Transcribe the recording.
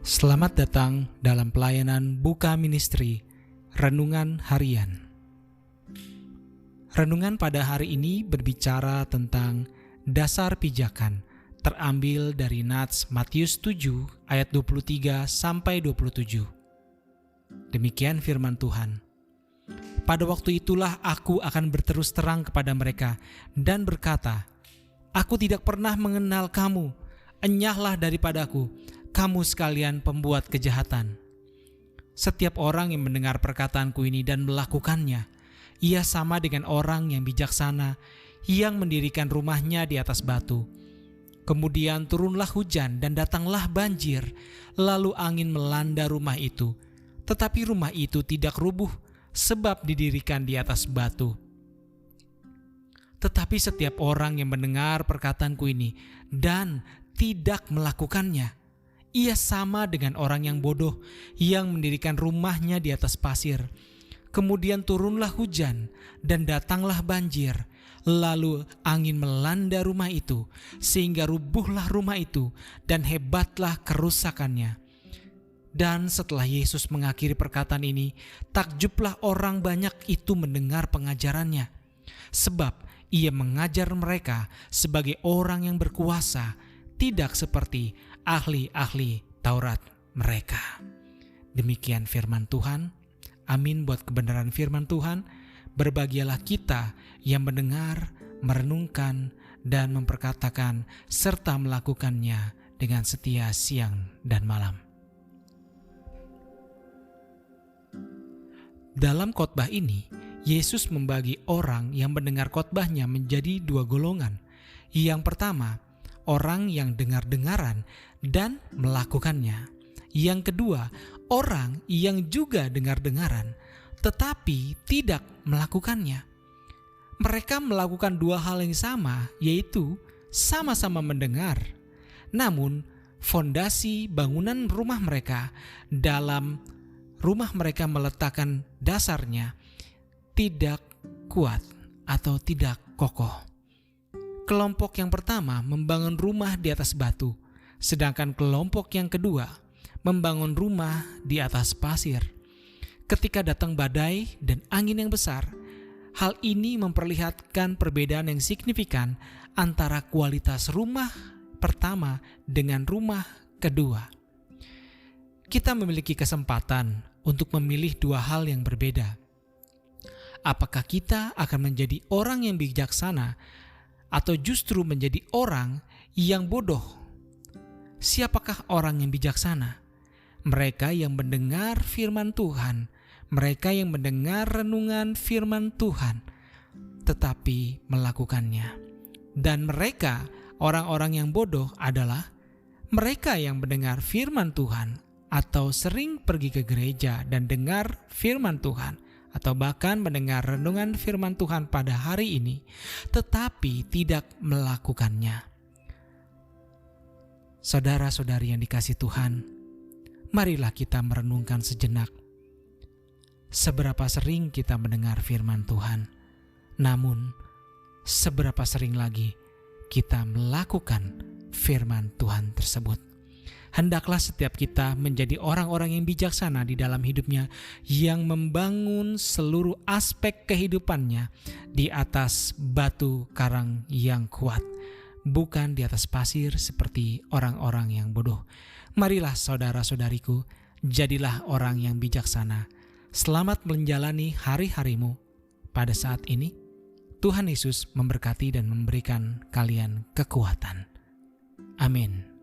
Selamat datang dalam pelayanan Buka Ministry Renungan Harian. Renungan pada hari ini berbicara tentang dasar pijakan, terambil dari Nats Matius 7 ayat 23 sampai 27. Demikian firman Tuhan. Pada waktu itulah aku akan berterus terang kepada mereka dan berkata, "Aku tidak pernah mengenal kamu, enyahlah daripadaku, kamu sekalian pembuat kejahatan." Setiap orang yang mendengar perkataanku ini dan melakukannya, ia sama dengan orang yang bijaksana yang mendirikan rumahnya di atas batu. Kemudian turunlah hujan dan datanglah banjir, lalu angin melanda rumah itu. Tetapi rumah itu tidak rubuh, sebab didirikan di atas batu. Tetapi setiap orang yang mendengar perkataanku ini dan tidak melakukannya, ia sama dengan orang yang bodoh yang mendirikan rumahnya di atas pasir. Kemudian turunlah hujan dan datanglah banjir, lalu angin melanda rumah itu, sehingga rubuhlah rumah itu dan hebatlah kerusakannya. Dan setelah Yesus mengakhiri perkataan ini, takjublah orang banyak itu mendengar pengajarannya, sebab ia mengajar mereka sebagai orang yang berkuasa, tidak seperti ahli-ahli Taurat mereka. Demikian firman Tuhan. Amin buat kebenaran firman Tuhan. Berbahagialah kita yang mendengar, merenungkan, dan memperkatakan serta melakukannya dengan setia siang dan malam. Dalam khotbah ini, Yesus membagi orang yang mendengar khotbahnya menjadi dua golongan. Yang pertama, orang yang dengar-dengaran dan melakukannya. Yang kedua, orang yang juga dengar-dengaran tetapi tidak melakukannya. Mereka melakukan dua hal yang sama, yaitu sama-sama mendengar. Namun, fondasi bangunan rumah mereka dalam rumah mereka meletakkan dasarnya tidak kuat atau tidak kokoh. Kelompok yang pertama membangun rumah di atas batu, sedangkan kelompok yang kedua membangun rumah di atas pasir. Ketika datang badai dan angin yang besar, hal ini memperlihatkan perbedaan yang signifikan antara kualitas rumah pertama dengan rumah kedua. Kita memiliki kesempatan untuk memilih dua hal yang berbeda. Apakah kita akan menjadi orang yang bijaksana atau justru menjadi orang yang bodoh? Siapakah orang yang bijaksana? Mereka yang mendengar firman Tuhan, mereka yang mendengar renungan firman Tuhan, tetapi melakukannya. Dan mereka, orang-orang yang bodoh adalah mereka yang mendengar firman Tuhan atau sering pergi ke gereja dan dengar firman Tuhan, atau bahkan mendengar renungan firman Tuhan pada hari ini, tetapi tidak melakukannya. Saudara-saudari yang dikasihi Tuhan, marilah kita merenungkan sejenak. Seberapa sering kita mendengar firman Tuhan, namun seberapa sering lagi kita melakukan firman Tuhan tersebut. Hendaklah setiap kita menjadi orang-orang yang bijaksana di dalam hidupnya, yang membangun seluruh aspek kehidupannya di atas batu karang yang kuat, bukan di atas pasir seperti orang-orang yang bodoh. Marilah saudara-saudariku, jadilah orang yang bijaksana. Selamat menjalani hari-harimu pada saat ini. Tuhan Yesus memberkati dan memberikan kalian kekuatan. Amin.